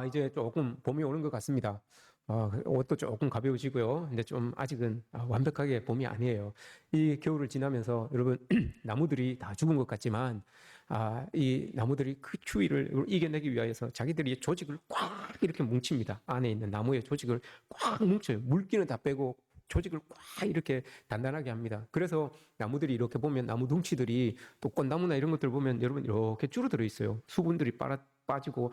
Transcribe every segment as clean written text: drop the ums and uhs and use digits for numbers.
이제 조금 봄이 오는 것 같습니다. 옷도 조금 가벼워지고요. 근데 좀 아직은 완벽하게 봄이 아니에요. 이 겨울을 지나면서 여러분, 나무들이 다 죽은 것 같지만, 이 나무들이 그 추위를 이겨내기 위하여서 자기들이 조직을 꽉 이렇게 뭉칩니다. 안에 있는 나무의 조직을 꽉 뭉쳐요. 물기는 다 빼고 조직을 꽉 이렇게 단단하게 합니다. 그래서 나무들이 이렇게 보면 나무 둥치들이 또 꽃나무나 이런 것들 보면 여러분 이렇게 줄어들어 있어요. 수분들이 빠지고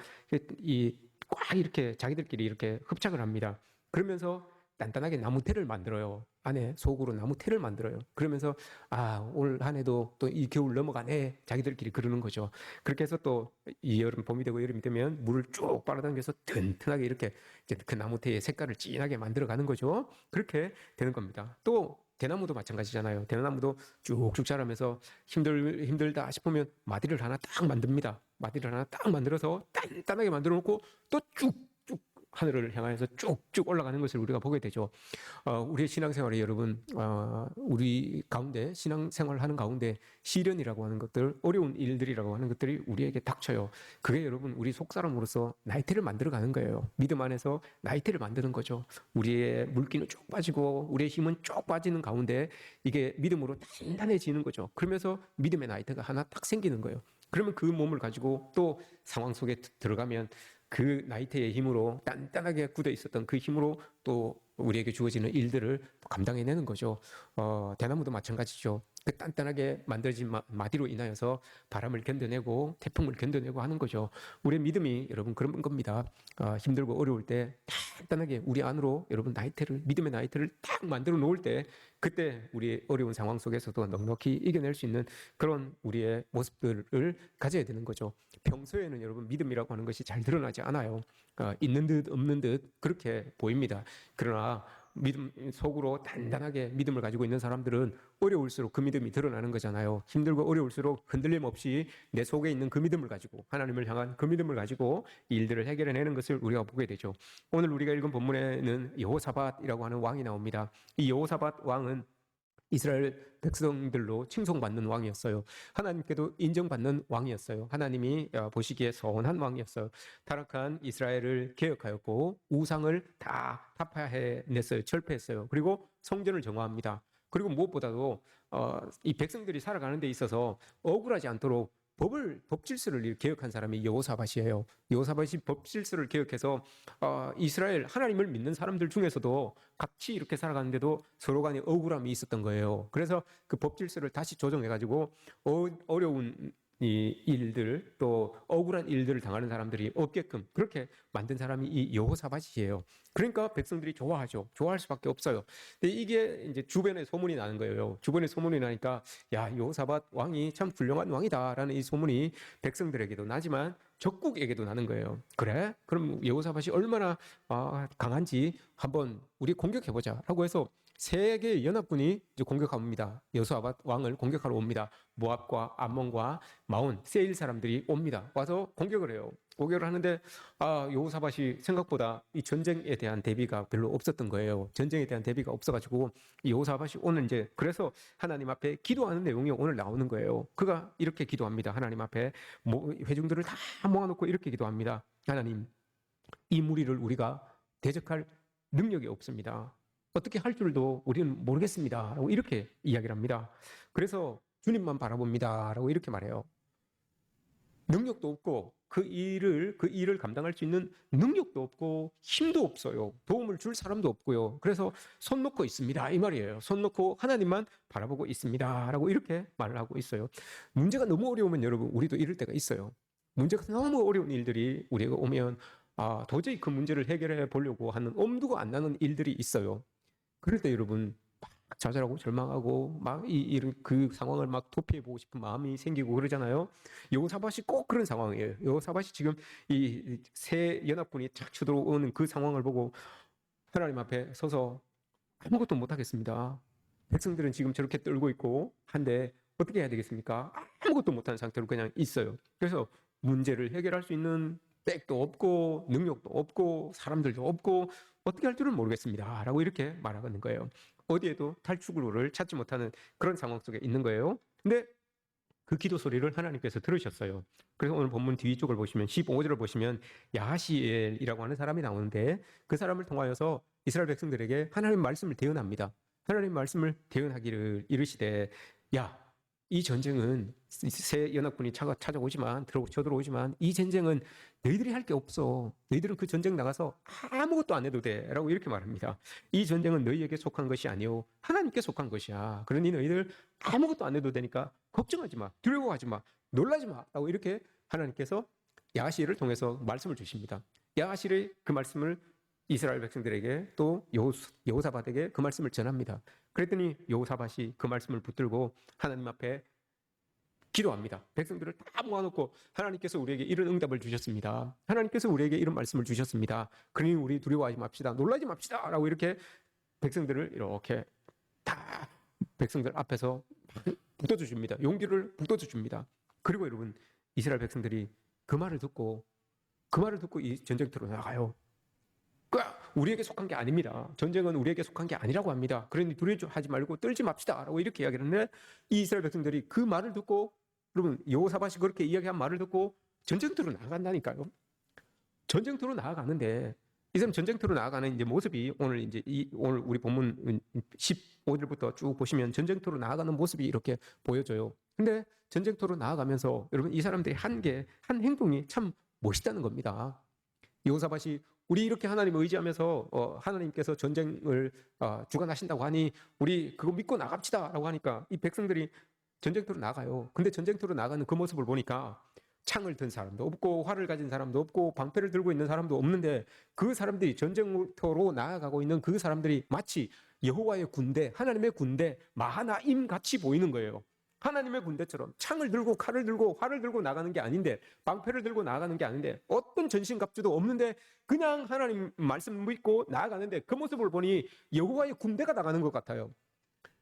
꽉 이렇게 자기들끼리 이렇게 흡착을 합니다. 그러면서 단단하게 나무테를 만들어요. 안에 속으로 나무테를 만들어요. 그러면서 올 한 해도 또 이 겨울 넘어가네. 자기들끼리 그러는 거죠. 그렇게 해서 또 이 여름 봄이 되고 여름이 되면 물을 쭉 빨아당겨서 튼튼하게 이렇게 이제 그 나무테의 색깔을 진하게 만들어가는 거죠. 그렇게 되는 겁니다. 또 대나무도 마찬가지잖아요. 대나무도 쭉쭉 자라면서 힘들다 싶으면 마디를 하나 딱 만듭니다. 마디를 하나 딱 만들어서 단단하게 만들어 놓고 또 쭉쭉 하늘을 향해서 쭉쭉 올라가는 것을 우리가 보게 되죠. 우리의 신앙생활에 여러분, 우리 가운데 신앙생활 하는 가운데 시련이라고 하는 것들, 어려운 일들이라고 하는 것들이 우리에게 닥쳐요. 그게 여러분 우리 속사람으로서 나이테를 만들어가는 거예요. 믿음 안에서 나이테를 만드는 거죠. 우리의 물기는 쭉 빠지고 우리의 힘은 쭉 빠지는 가운데 이게 믿음으로 단단해지는 거죠. 그러면서 믿음의 나이테가 하나 딱 생기는 거예요. 그러면 그 몸을 가지고 또 상황 속에 들어가면 그 나이테의 힘으로 단단하게 굳어 있었던 그 힘으로 또 우리에게 주어지는 일들을 감당해내는 거죠. 대나무도 마찬가지죠. 그 단단하게 만들어진 마디로 인하여서 바람을 견뎌내고 태풍을 견뎌내고 하는 거죠. 우리의 믿음이 여러분 그런 겁니다. 힘들고 어려울 때 단단하게 우리 안으로 여러분 믿음의 나이테를 딱 만들어 놓을 때 그때 우리 어려운 상황 속에서도 넉넉히 이겨낼 수 있는 그런 우리의 모습들을 가져야 되는 거죠. 평소에는 여러분 믿음이라고 하는 것이 잘 드러나지 않아요. 있는 듯 없는 듯 그렇게 보입니다. 그러나 믿음 속으로 단단하게 믿음을 가지고 있는 사람들은 어려울수록 그 믿음이 드러나는 거잖아요. 힘들고 어려울수록 흔들림 없이 내 속에 있는 그 믿음을 가지고 하나님을 향한 그 믿음을 가지고 이 일들을 해결해내는 것을 우리가 보게 되죠. 오늘 우리가 읽은 본문에는 여호사밧이라고 하는 왕이 나옵니다. 이 여호사밧 왕은 이스라엘 백성들로 칭송받는 왕이었어요. 하나님께도 인정받는 왕이었어요. 하나님이 보시기에 선한 왕이었어요. 타락한 이스라엘을 개혁하였고 우상을 다 타파해냈어요. 철폐했어요. 그리고 성전을 정화합니다. 그리고 무엇보다도 이 백성들이 살아가는 데 있어서 억울하지 않도록 법 질서를 개혁한 사람이 여호사밧이에요. 여호사밧이 법 질서를 개혁해서 이스라엘 하나님을 믿는 사람들 중에서도 같이 이렇게 살아가는데도 서로 간에 억울함이 있었던 거예요. 그래서 그 법 질서를 다시 조정해가지고 어려운 이 일들 또 억울한 일들을 당하는 사람들이 없게끔 그렇게 만든 사람이 이 여호사밧이에요. 그러니까 백성들이 좋아하죠. 좋아할 수밖에 없어요. 근데 이게 이제 주변에 소문이 나는 거예요. 주변에 소문이 나니까 야 여호사밧 왕이 참 훌륭한 왕이다라는 이 소문이 백성들에게도 나지만 적국에게도 나는 거예요. 그래? 그럼 여호사밧이 얼마나 강한지 한번 우리 공격해보자라고 해서 세계의 연합군이 이제 공격합니다. 여호사밧 왕을 공격하러 옵니다. 모압과 암몬과 마온, 세일 사람들이 옵니다. 와서 공격을 해요. 공격을 하는데 여호사밧이 생각보다 이 전쟁에 대한 대비가 별로 없었던 거예요. 전쟁에 대한 대비가 없어가지고 이 여호사밧이 오늘 이제 그래서 하나님 앞에 기도하는 내용이 오늘 나오는 거예요. 그가 이렇게 기도합니다. 하나님 앞에 회중들을 다 모아놓고 이렇게 기도합니다. 하나님, 이 무리를 우리가 대적할 능력이 없습니다. 어떻게 할 줄도 우리는 모르겠습니다. 라고 이렇게 이야기를 합니다. 그래서 주님만 바라봅니다. 라고 이렇게 말해요. 능력도 없고 그 일을 감당할 수 있는 능력도 없고 힘도 없어요. 도움을 줄 사람도 없고요. 그래서 손 놓고 있습니다. 이 말이에요. 손 놓고 하나님만 바라보고 있습니다. 라고 이렇게 말을 하고 있어요. 문제가 너무 어려우면 여러분 우리도 이럴 때가 있어요. 문제가 너무 어려운 일들이 우리가 오면 도저히 그 문제를 해결해 보려고 하는 엄두가 안 나는 일들이 있어요. 그럴 때 여러분 막 좌절하고 절망하고 막 그 상황을 막 도피해보고 싶은 마음이 생기고 그러잖아요. 여호사밧이 꼭 그런 상황이에요. 여호사밧이 지금 이 새 연합군이 착 쳐들어오는 그 상황을 보고 하나님 앞에 서서 아무것도 못하겠습니다. 백성들은 지금 저렇게 떨고 있고 한데 어떻게 해야 되겠습니까? 아무것도 못하는 상태로 그냥 있어요. 그래서 문제를 해결할 수 있는 백도 없고 능력도 없고 사람들도 없고 어떻게 할 줄은 모르겠습니다. 라고 이렇게 말하는 거예요. 어디에도 탈출구를 찾지 못하는 그런 상황 속에 있는 거예요. 근데 그 기도 소리를 하나님께서 들으셨어요. 그래서 오늘 본문 뒤쪽을 보시면 15절을 보시면 야하시엘이라고 하는 사람이 나오는데 그 사람을 통하여서 이스라엘 백성들에게 하나님 말씀을 대언합니다. 하나님 말씀을 대언하기를 이르시되 야, 이 전쟁은 새 연합군이 찾아오지만 쳐들어오지만 이 전쟁은 너희들이 할 게 없어. 너희들은 그 전쟁 나가서 아무것도 안 해도 돼. 라고 이렇게 말합니다. 이 전쟁은 너희에게 속한 것이 아니오. 하나님께 속한 것이야. 그러니 너희들 아무것도 안 해도 되니까 걱정하지 마. 두려워하지 마. 놀라지 마. 라고 이렇게 하나님께서 야하시엘을 통해서 말씀을 주십니다. 야하시엘의 그 말씀을 이스라엘 백성들에게 또 여호사밧에게 그 말씀을 전합니다. 그랬더니 여호사밧이 그 말씀을 붙들고 하나님 앞에 기도합니다. 백성들을 다 모아놓고 하나님께서 우리에게 이런 응답을 주셨습니다. 하나님께서 우리에게 이런 말씀을 주셨습니다. 그러니 우리 두려워하지 맙시다. 놀라지 맙시다. 라고 이렇게 백성들을 이렇게 다 백성들 앞에서 북돋아줍니다. 용기를 북돋아줍니다. 그리고 여러분 이스라엘 백성들이 그 말을 듣고 이 전쟁터로 나가요. 우리에게 속한 게 아닙니다. 전쟁은 우리에게 속한 게 아니라고 합니다. 그러니 두려워하지 말고 떨지 맙시다. 라고 이렇게 이야기를 했는데 이 이스라엘 백성들이 그 말을 듣고 여러분 여호사밧이 그렇게 이야기한 말을 듣고 전쟁터로 나간다니까요. 전쟁터로 나아가는데 이 사람 전쟁터로 나아가는 이제 모습이 오늘 오늘 우리 본문 15절부터 쭉 보시면 전쟁터로 나아가는 모습이 이렇게 보여져요. 근데 전쟁터로 나아가면서 여러분 이 사람들이 한 행동이 참 멋있다는 겁니다. 여호사밧이 우리 이렇게 하나님을 의지하면서 하나님께서 전쟁을 주관하신다고 하니 우리 그거 믿고 나갑시다라고 하니까 이 백성들이 전쟁터로 나가요. 근데 전쟁터로 나가는 그 모습을 보니까 창을 든 사람도 없고 활을 가진 사람도 없고 방패를 들고 있는 사람도 없는데 그 사람들이 전쟁터로 나아가고 있는 그 사람들이 마치 여호와의 군대, 하나님의 군대 마하나임 같이 보이는 거예요. 하나님의 군대처럼 창을 들고 칼을 들고 활을 들고 나가는 게 아닌데 방패를 들고 나가는 게 아닌데 어떤 전신갑주도 없는데 그냥 하나님 말씀 믿고 나아가는데 그 모습을 보니 여호와의 군대가 나가는 것 같아요.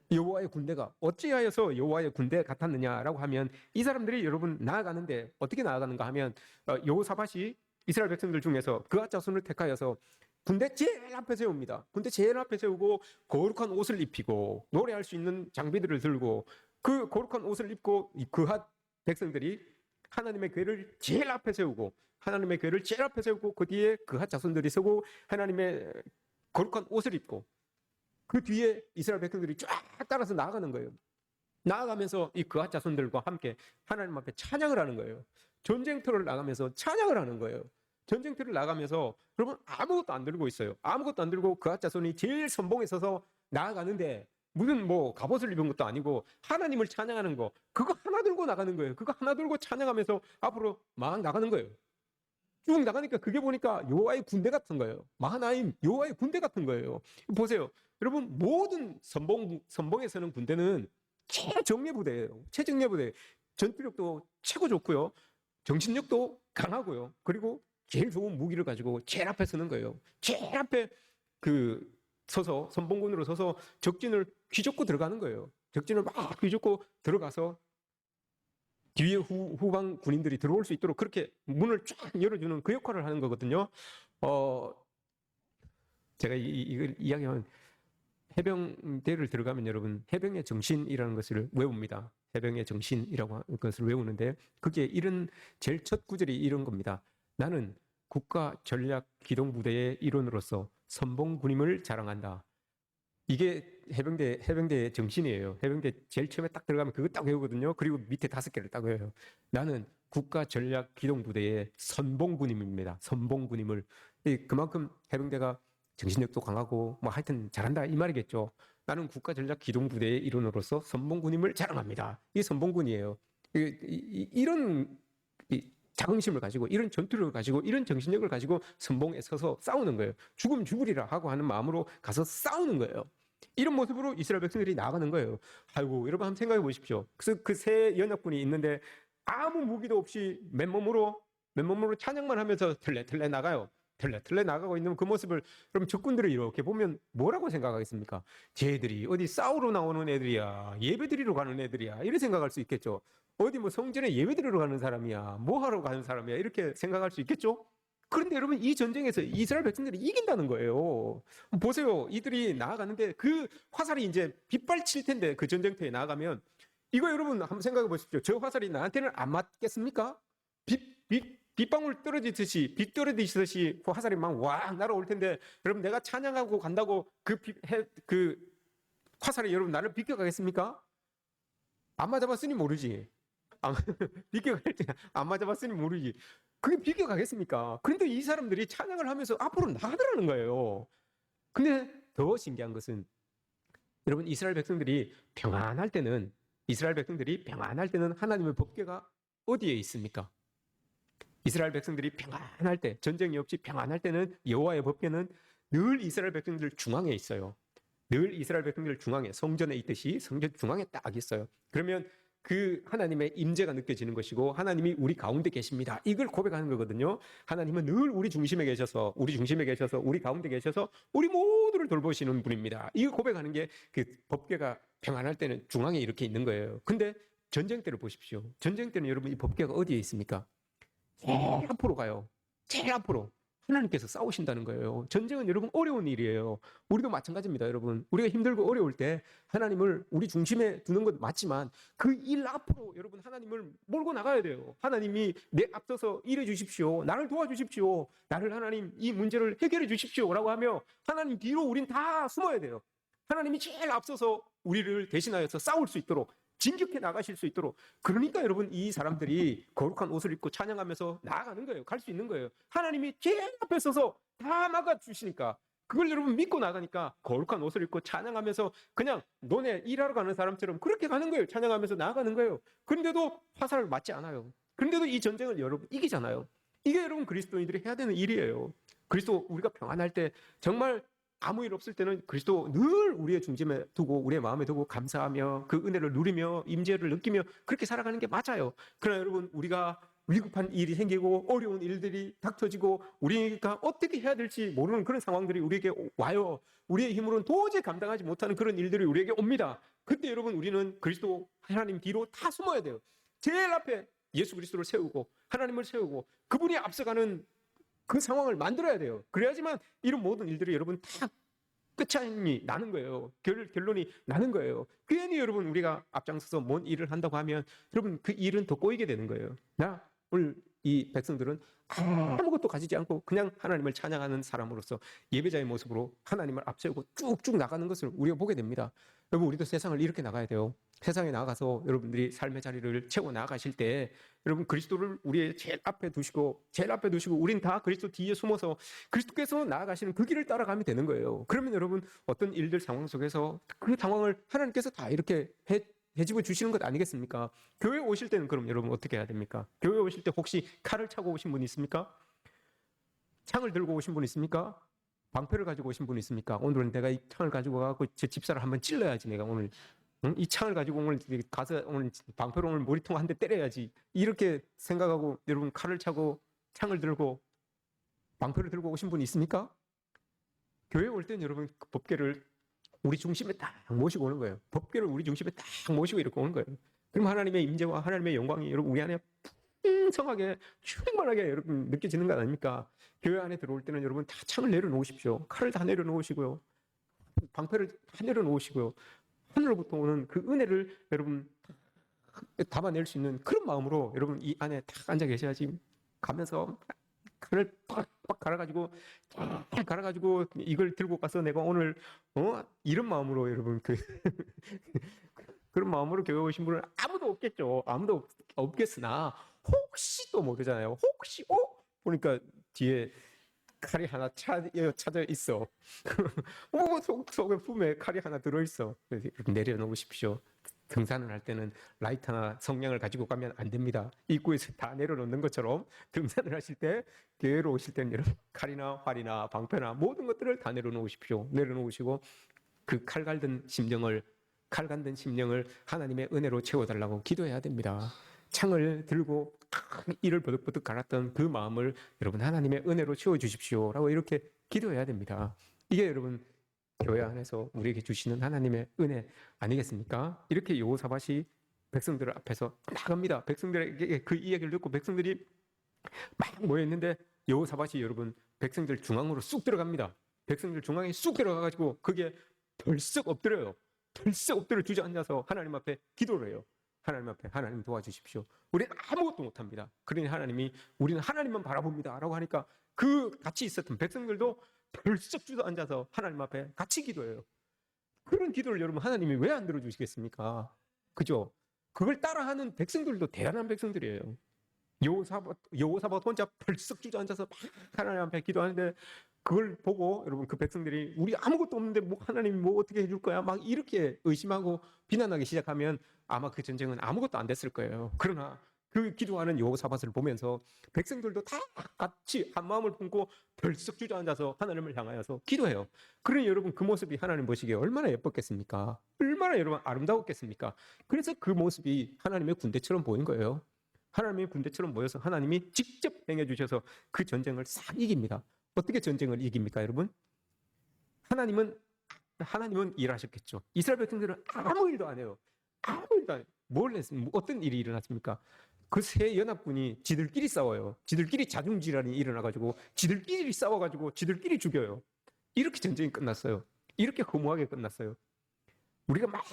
여호와의 군대가 어찌하여서 여호와의 군대 같았느냐라고 하면 이 사람들이 여러분 나아가는데 어떻게 나아가는가 하면 여호사밧이 이스라엘 백성들 중에서 그앗 자손을 택하여서 군대 제일 앞에 세웁니다. 군대 제일 앞에 세우고 거룩한 옷을 입히고 노래할 수 있는 장비들을 들고 그 거룩한 옷을 입고 그앗 백성들이 하나님의 궤를 제일 앞에 세우고 하나님의 궤를 제일 앞에 세우고 그 뒤에 그앗 자손들이 서고 하나님의 거룩한 옷을 입고 그 뒤에 이스라엘 백성들이 쫙 따라서 나아가는 거예요. 나아가면서 이 그앗 자손들과 함께 하나님 앞에 찬양을 하는 거예요. 전쟁터를 나가면서 찬양을 하는 거예요. 전쟁터를 나가면서 여러분 아무것도 안 들고 있어요. 아무것도 안 들고 그앗 자손이 제일 선봉에 서서 나아가는데 무슨 뭐 갑옷을 입은 것도 아니고 하나님을 찬양하는 거 그거 하나 들고 나가는 거예요. 그거 하나 들고 찬양하면서 앞으로 막 나가는 거예요. 쭉 나가니까 그게 보니까 여호와의 군대 같은 거예요. 마하나임 여호와의 군대 같은 거예요. 보세요. 여러분 모든 선봉에 서는 군대는 최정예 부대예요. 최정예 부대. 전투력도 최고 좋고요. 정신력도 강하고요. 그리고 제일 좋은 무기를 가지고 제일 앞에 서는 거예요. 제일 앞에 서서 선봉군으로 서서 적진을 휘젓고 들어가는 거예요. 적진을 막 휘젓고 들어가서 뒤에 후방 군인들이 들어올 수 있도록 그렇게 문을 쫙 열어주는 그 역할을 하는 거거든요. 제가 이걸 이야기하면 해병대를 들어가면 여러분 해병의 정신이라는 것을 외웁니다. 해병의 정신이라고 하는 것을 외우는데 그게 이런 제일 첫 구절이 이런 겁니다. 나는 국가 전략 기동 부대의 일원으로서 선봉군임을 자랑한다. 이게 해병대의 정신이에요. 해병대 제일 처음에 딱 들어가면 그거 딱 외우거든요. 그리고 밑에 5개를 딱 외워요. 나는 국가 전략 기동 부대의 선봉군임입니다. 선봉군임을 그만큼 해병대가 정신력도 강하고 뭐 하여튼 잘한다 이 말이겠죠. 나는 국가 전략 기동 부대의 일원으로서 선봉군임을 자랑합니다. 이 선봉군이에요. 이런 자긍심을 가지고 이런 전투력을 가지고 이런 정신력을 가지고 선봉에 서서 싸우는 거예요. 죽으면 죽으리라 하고 하는 마음으로 가서 싸우는 거예요. 이런 모습으로 이스라엘 백성들이 나가는 거예요. 아이고 여러분 한번 생각해 보십시오. 그래서 그 세 연합군이 있는데 아무 무기도 없이 맨몸으로 찬양만 하면서 틀레 나가요. 틀레 나가고 있는 그 모습을 그럼 적군들을 이렇게 보면 뭐라고 생각하겠습니까? 쟤들이 어디 싸우러 나오는 애들이야, 예배드리러 가는 애들이야, 이렇게 생각할 수 있겠죠. 어디 뭐 성전에 예배드리러 가는 사람이야, 뭐 하러 가는 사람이야, 이렇게 생각할 수 있겠죠. 그런데 여러분 이 전쟁에서 이스라엘 백성들이 이긴다는 거예요. 보세요, 이들이 나아가는데 그 화살이 이제 빗발칠 텐데 그 전쟁터에 나아가면 이거 여러분 한번 생각해 보십시오. 저 화살이 나한테는 안 맞겠습니까? 빗방울 떨어지듯이, 빗 떨어지듯이 그 화살이 막 와 날아올 텐데, 여러분 내가 찬양하고 간다고 그 화살이 여러분 나를 비껴가겠습니까? 안 맞아봤으니 모르지. 안, 비껴갈 때 안 맞아봤으니 모르지. 그게 비껴가겠습니까? 그런데 이 사람들이 찬양을 하면서 앞으로 나가더라는 거예요. 근데 더 신기한 것은, 여러분 이스라엘 백성들이 평안할 때는 하나님의 법궤가 어디에 있습니까? 이스라엘 백성들이 평안할 때, 전쟁이 없이 평안할 때는 여호와의 법궤는 늘 이스라엘 백성들 중앙에 있어요. 늘 이스라엘 백성들 중앙에, 성전에 있듯이 성전 중앙에 딱 있어요. 그러면 그 하나님의 임재가 느껴지는 것이고, 하나님이 우리 가운데 계십니다, 이걸 고백하는 거거든요. 하나님은 늘 우리 중심에 계셔서 우리 가운데 계셔서 우리 모두를 돌보시는 분입니다. 이거 고백하는 게 그 법궤가 평안할 때는 중앙에 이렇게 있는 거예요. 근데 전쟁 때를 보십시오. 전쟁 때는 여러분 이 법궤가 어디에 있습니까? 제일 앞으로 가요. 제일 앞으로. 하나님께서 싸우신다는 거예요. 전쟁은 여러분 어려운 일이에요. 우리도 마찬가지입니다, 여러분. 우리가 힘들고 어려울 때 하나님을 우리 중심에 두는 것 맞지만, 그 일 앞으로 여러분 하나님을 몰고 나가야 돼요. 하나님이 내 앞서서 일해 주십시오, 나를 도와주십시오, 나를 하나님 이 문제를 해결해 주십시오 라고 하며, 하나님 뒤로 우린 다 숨어야 돼요. 하나님이 제일 앞서서 우리를 대신하여서 싸울 수 있도록, 진격해 나가실 수 있도록. 그러니까 여러분 이 사람들이 거룩한 옷을 입고 찬양하면서 나아가는 거예요. 갈 수 있는 거예요. 하나님이 제일 앞에 서서 다 막아주시니까, 그걸 여러분 믿고 나가니까 거룩한 옷을 입고 찬양하면서 그냥 너네 일하러 가는 사람처럼 그렇게 가는 거예요. 찬양하면서 나아가는 거예요. 그런데도 화살을 맞지 않아요. 그런데도 이 전쟁을 여러분 이기잖아요. 이게 여러분 그리스도인들이 해야 되는 일이에요. 그리스도 우리가 평안할 때, 정말 아무 일 없을 때는 그리스도 늘 우리의 중심에 두고 우리의 마음에 두고 감사하며 그 은혜를 누리며 임재를 느끼며 그렇게 살아가는 게 맞아요. 그러나 여러분 우리가 위급한 일이 생기고 어려운 일들이 닥쳐지고 우리가 어떻게 해야 될지 모르는 그런 상황들이 우리에게 와요. 우리의 힘으로는 도저히 감당하지 못하는 그런 일들이 우리에게 옵니다. 그때 여러분 우리는 그리스도 하나님 뒤로 다 숨어야 돼요. 제일 앞에 예수 그리스도를 세우고 하나님을 세우고 그분이 앞서가는 그 상황을 만들어야 돼요. 그래야지만 이런 모든 일들이 여러분 다 끝이 나는 거예요. 결론이 나는 거예요. 괜히 여러분 우리가 앞장서서 뭔 일을 한다고 하면 여러분 그 일은 더 꼬이게 되는 거예요. 오늘 이 백성들은 아무것도 가지지 않고 그냥 하나님을 찬양하는 사람으로서 예배자의 모습으로 하나님을 앞세우고 쭉쭉 나가는 것을 우리가 보게 됩니다. 여러분 우리도 세상을 이렇게 나가야 돼요. 세상에 나가서 여러분들이 삶의 자리를 채워 나가실 때 여러분 그리스도를 우리의 제일 앞에 두시고 우린 다 그리스도 뒤에 숨어서 그리스도께서 나아가시는 그 길을 따라가면 되는 거예요. 그러면 여러분 어떤 일들 상황 속에서 그 상황을 하나님께서 다 이렇게 해집어 주시는 것 아니겠습니까? 교회 오실 때는 그럼 여러분 어떻게 해야 됩니까? 교회 오실 때 혹시 칼을 차고 오신 분 있습니까? 창을 들고 오신 분 있습니까? 방패를 가지고 오신 분 있습니까? 오늘은 내가 이 창을 가지고 가고 제 집사를 한번 찔러야지, 내가 오늘 이 창을 가지고 오늘 가서 오늘 방패로 오늘 머리통 한 대 때려야지, 이렇게 생각하고 여러분 칼을 차고 창을 들고 방패를 들고 오신 분 있습니까? 교회 올 때는 여러분 그 법궤를 우리 중심에 딱 모시고 오는 거예요. 법궤를 우리 중심에 딱 모시고 이렇게 오는 거예요. 그럼 하나님의 임재와 하나님의 영광이 여러분 우리 안에 풍성하게 충만하게 여러분 느껴지는 거 아닙니까? 교회 안에 들어올 때는 여러분 다 창을 내려놓으십시오. 칼을 다 내려놓으시고요. 방패를 다 내려놓으시고요. 하늘로부터 오는 그 은혜를 여러분 담아낼 수 있는 그런 마음으로 여러분 이 안에 딱 앉아 계셔야지. 가면서 칼을 팍팍 갈아가지고 이걸 들고 가서 내가 오늘 이런 마음으로 여러분 그런 마음으로 교회 오신 분은 아무도 없겠죠. 아무도 없겠으나 혹시 또 모르잖아요. 혹시 보니까 뒤에 칼이 하나 찾아 있어. 속에 품에 칼이 하나 들어 있어. 이렇게 내려놓으십시오. 등산을 할 때는 라이터나 성냥을 가지고 가면 안 됩니다. 입구에서 다 내려놓는 것처럼 등산을 하실 때, 교회로 오실 때는 여러분 칼이나 활이나 방패나 모든 것들을 다 내려놓으십시오. 내려놓으시고 그 칼 갈든 심령을 하나님의 은혜로 채워달라고 기도해야 됩니다. 창을 들고 이를 버득버득 갈았던 그 마음을 여러분 하나님의 은혜로 채워주십시오 라고 이렇게 기도해야 됩니다. 이게 여러분 교회 안에서 우리에게 주시는 하나님의 은혜 아니겠습니까? 이렇게 여호사밧이 백성들 앞에서 나갑니다. 백성들에게 그 이야기를 듣고 백성들이 막 모여있는데 여호사밧이 여러분 백성들 중앙으로 쑥 들어갑니다. 백성들 중앙에 쑥 들어가가지고 그게 덜썩 엎드려요. 덜썩 엎드려 주저앉아서 하나님 앞에 기도를 해요. 하나님 앞에 하나님 도와주십시오. 우리는 아무것도 못합니다. 그러니 하나님이 우리는 하나님만 바라봅니다 라고 하니까 그 같이 있었던 백성들도 벌썩 주저앉아서 하나님 앞에 같이 기도해요. 그런 기도를 여러분 하나님이 왜 안 들어주시겠습니까? 그죠? 그걸 따라하는 백성들도 대단한 백성들이에요. 여호사밧 혼자 벌썩 주저앉아서 막 하나님 앞에 기도하는데 그걸 보고 여러분 그 백성들이 우리 아무것도 없는데 뭐 하나님이 뭐 어떻게 해줄 거야? 막 이렇게 의심하고 비난하기 시작하면 아마 그 전쟁은 아무것도 안 됐을 거예요. 그러나 그 기도하는 여호사밧을 보면서 백성들도 다 같이 한 마음을 품고 벌썩 주저앉아서 하나님을 향하여서 기도해요. 그러니 여러분 그 모습이 하나님 보시기에 얼마나 예뻤겠습니까? 얼마나 여러분 아름다웠겠습니까? 그래서 그 모습이 하나님의 군대처럼 보인 거예요. 하나님의 군대처럼 모여서 하나님이 직접 행해 주셔서 그 전쟁을 싹 이깁니다. 어떻게 전쟁을 이깁니까, 여러분? 하나님은 일하셨겠죠. 이스라엘 백성들은 아무 일도 안 해요. 아무 일도 안 해요. 뭘 했습니까? 어떤 일이 일어났습니까? 그 세 연합군이 지들끼리 싸워요. 지들끼리 자중질환이 일어나가지고 지들끼리 싸워가지고 지들끼리 죽여요. 이렇게 전쟁이 끝났어요. 이렇게 허무하게 끝났어요. 우리가 막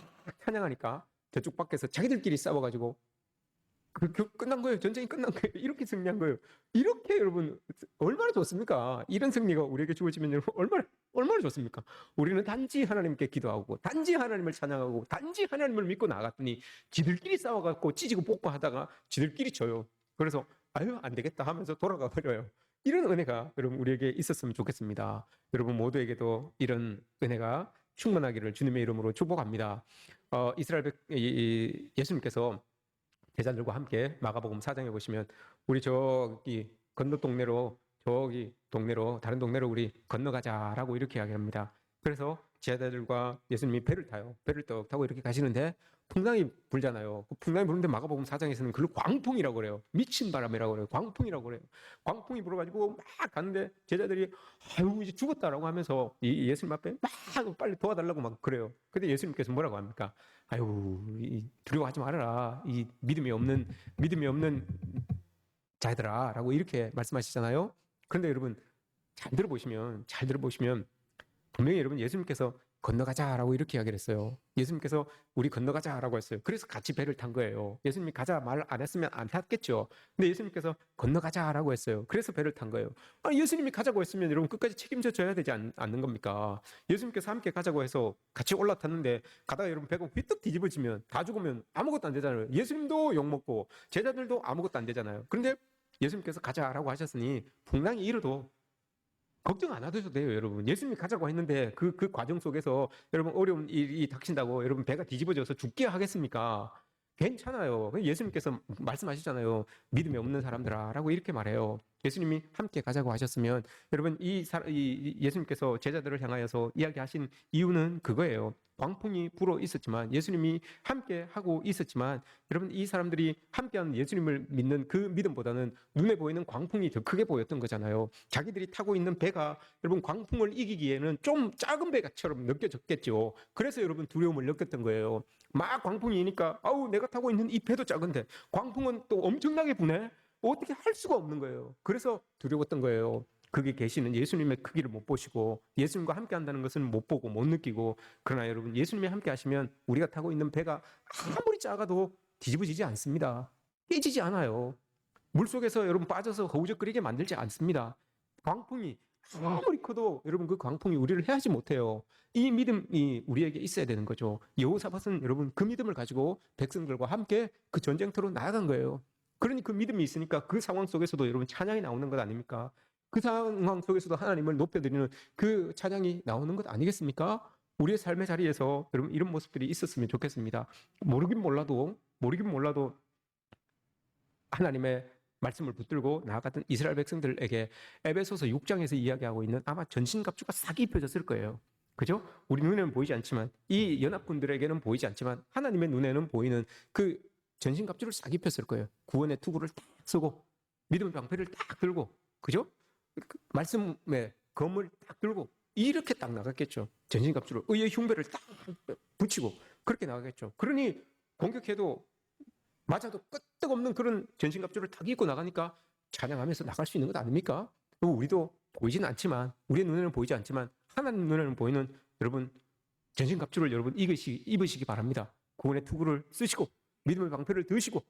찬양하니까 저쪽 밖에서 자기들끼리 싸워가지고 끝난 거예요. 전쟁이 끝난 거예요. 이렇게 승리한 거예요. 이렇게 여러분 얼마나 좋습니까? 이런 승리가 우리에게 주어지면 여러분 얼마나 좋습니까? 우리는 단지 하나님께 기도하고 단지 하나님을 찬양하고 단지 하나님을 믿고 나갔더니 지들끼리 싸워갖고 찢고 볶고하다가 지들끼리 져요. 그래서 아유 안 되겠다 하면서 돌아가 버려요. 이런 은혜가 여러분 우리에게 있었으면 좋겠습니다. 여러분 모두에게도 이런 은혜가 충만하기를 주님의 이름으로 축복합니다. 예수님께서 제자들과 함께 마가복음 4장에 보시면 우리 저기 건너 동네로 다른 동네로 우리 건너가자라고 이렇게 이야기합니다. 그래서 제자들과 예수님이 배를 타요. 배를 떡 타고 이렇게 가시는데 풍랑이 불잖아요. 그 풍랑이 부는데 마가복음 4장에서는 그걸 광풍이라고 그래요. 미친 바람이라고 그래요. 광풍이라고 그래요. 광풍이 불어가지고 막 가는데 제자들이 아유 이제 죽었다라고 하면서 예수님 앞에 막 빨리 도와달라고 막 그래요. 근데 예수님께서 뭐라고 합니까? 아유 두려워하지 말아라. 이 믿음이 없는 자들아라고 이렇게 말씀하시잖아요. 그런데 여러분 잘 들어보시면 분명히 여러분 예수님께서 건너가자라고 이렇게 이야기를 했어요. 예수님께서 우리 건너가자라고 했어요. 그래서 같이 배를 탄 거예요. 예수님이 가자 말 안 했으면 안 탔겠죠. 근데 예수님께서 건너가자라고 했어요. 그래서 배를 탄 거예요. 아니 예수님이 가자고 했으면 여러분 끝까지 책임져 줘야 되지 않는 겁니까? 예수님께서 함께 가자고 해서 같이 올라탔는데 가다가 여러분 배가 휘떡 뒤집어지면 다 죽으면 아무것도 안 되잖아요. 예수님도 욕먹고 제자들도 아무것도 안 되잖아요. 그런데 예수님께서 가자라고 하셨으니 풍랑이 일어도 걱정 안 하셔도 돼요, 여러분. 예수님이 가자고 했는데 그 과정 속에서 여러분 어려운 일이 닥친다고 여러분 배가 뒤집어져서 죽게 하겠습니까? 괜찮아요. 예수님께서 말씀하시잖아요. 믿음이 없는 사람들아라고 이렇게 말해요. 예수님이 함께 가자고 하셨으면 여러분 예수님께서 제자들을 향하여서 이야기하신 이유는 그거예요. 광풍이 불어 있었지만 예수님이 함께 하고 있었지만 여러분 이 사람들이 함께하는 예수님을 믿는 그 믿음보다는 눈에 보이는 광풍이 더 크게 보였던 거잖아요. 자기들이 타고 있는 배가 여러분 광풍을 이기기에는 좀 작은 배가처럼 느껴졌겠죠. 그래서 여러분 두려움을 느꼈던 거예요. 막 광풍이 이니까 아우 내가 타고 있는 이 배도 작은데 광풍은 또 엄청나게 부네. 어떻게 할 수가 없는 거예요. 그래서 두려웠던 거예요. 거기 계시는 예수님의 크기를 못 보시고 예수님과 함께 한다는 것은 못 보고 못 느끼고 그러나 여러분 예수님이 함께 하시면 우리가 타고 있는 배가 아무리 작아도 뒤집어지지 않습니다. 깨지지 않아요. 물속에서 여러분 빠져서 허우적거리게 만들지 않습니다. 광풍이 아무리 커도 여러분 그 광풍이 우리를 해하지 못해요. 이 믿음이 우리에게 있어야 되는 거죠. 여호사밧은 여러분 그 믿음을 가지고 백성들과 함께 그 전쟁터로 나아간 거예요. 그러니 그 믿음이 있으니까 그 상황 속에서도 여러분 찬양이 나오는 것 아닙니까? 그 상황 속에서도 하나님을 높여드리는 그 찬양이 나오는 것 아니겠습니까? 우리의 삶의 자리에서 여러분 이런 모습들이 있었으면 좋겠습니다. 모르긴 몰라도 하나님의 말씀을 붙들고 나아갔던 이스라엘 백성들에게 에베소서 6장에서 이야기하고 있는 아마 전신갑주가 싹 입혀졌을 거예요. 그죠? 우리 눈에는 보이지 않지만 이 연합군들에게는 보이지 않지만 하나님의 눈에는 보이는 그 전신갑주를 싹 입혔을 거예요. 구원의 투구를 딱 쓰고 믿음의 방패를 딱 들고 그죠? 말씀의 검을 딱 들고 이렇게 딱 나갔겠죠. 전신갑주를 의의 흉배를 딱 붙이고 그렇게 나가겠죠. 그러니 공격해도 맞아도 끄떡없는 그런 전신갑주를 딱 입고 나가니까 찬양하면서 나갈 수 있는 것 아닙니까? 우리도 보이지는 않지만 우리의 눈에는 보이지 않지만 하나님 눈에는 보이는 여러분 전신갑주를 여러분 입으시기 바랍니다. 구원의 투구를 쓰시고 믿음의 방패를 드시고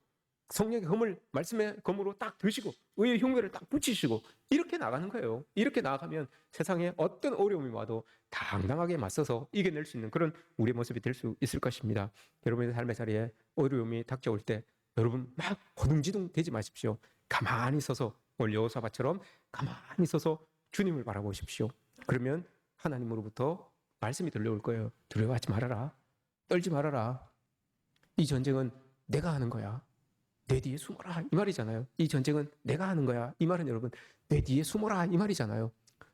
성령의 검을 말씀의 검으로 딱 드시고 의의 흉배를 딱 붙이시고 이렇게 나가는 거예요. 이렇게 나아가면 세상에 어떤 어려움이 와도 당당하게 맞서서 이겨낼 수 있는 그런 우리의 모습이 될 수 있을 것입니다. 여러분의 삶의 자리에 어려움이 닥쳐올 때 여러분 막 허둥지둥 되지 마십시오. 가만히 서서 오늘 여호사밧처럼 가만히 서서 주님을 바라보십시오. 그러면 하나님으로부터 말씀이 들려올 거예요. 두려워하지 말아라. 떨지 말아라. 이 전쟁은 내가 하는 거야. 내 뒤에 숨어라 이 말이잖아요. 이 전쟁은 내가 하는 거야. 이 말은 여러분 내 뒤에 숨어라 이 말이잖아요.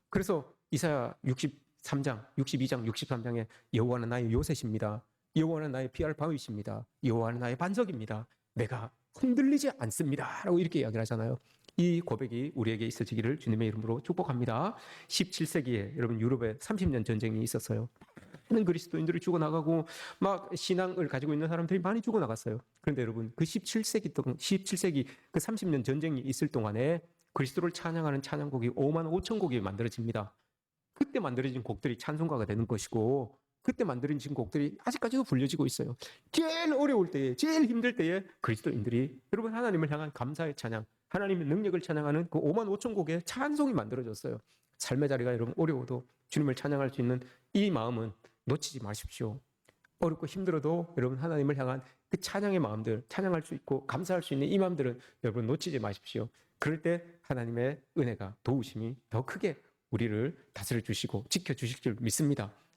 그래서 이사야 63장, 62장, 63장에 여호와는 나의 요새십니다. 여호와는 나의 피할 바위십니다. 여호와는 나의 반석입니다. 내가 흔들리지 않습니다. 라고 이렇게 이야기를 하잖아요. 이 고백이 우리에게 있어지기를 주님의 이름으로 축복합니다. 17세기에 여러분 유럽에 30년 전쟁이 있었어요. 많은 그리스도인들이 죽어나가고 막 신앙을 가지고 있는 사람들이 많이 죽어나갔어요. 그런데 여러분 그 17세기 그 30년 전쟁이 있을 동안에 그리스도를 찬양하는 찬양곡이 5만 5천 곡이 만들어집니다. 그때 만들어진 곡들이 찬송가가 되는 것이고 그때 만들어진 곡들이 아직까지도 불려지고 있어요. 제일 어려울 때에 제일 힘들 때에 그리스도인들이 여러분 하나님을 향한 감사의 찬양 하나님의 능력을 찬양하는 그 5만 5천 곡의 찬송이 만들어졌어요. 삶의 자리가 여러분 어려워도 주님을 찬양할 수 있는 이 마음은 놓치지 마십시오. 어렵고 힘들어도 여러분 하나님을 향한 그 찬양의 마음들 찬양할 수 있고 감사할 수 있는 이 마음들은 여러분 놓치지 마십시오. 그럴 때 하나님의 은혜가 도우심이 더 크게 우리를 다스려 주시고 지켜주실 줄 믿습니다.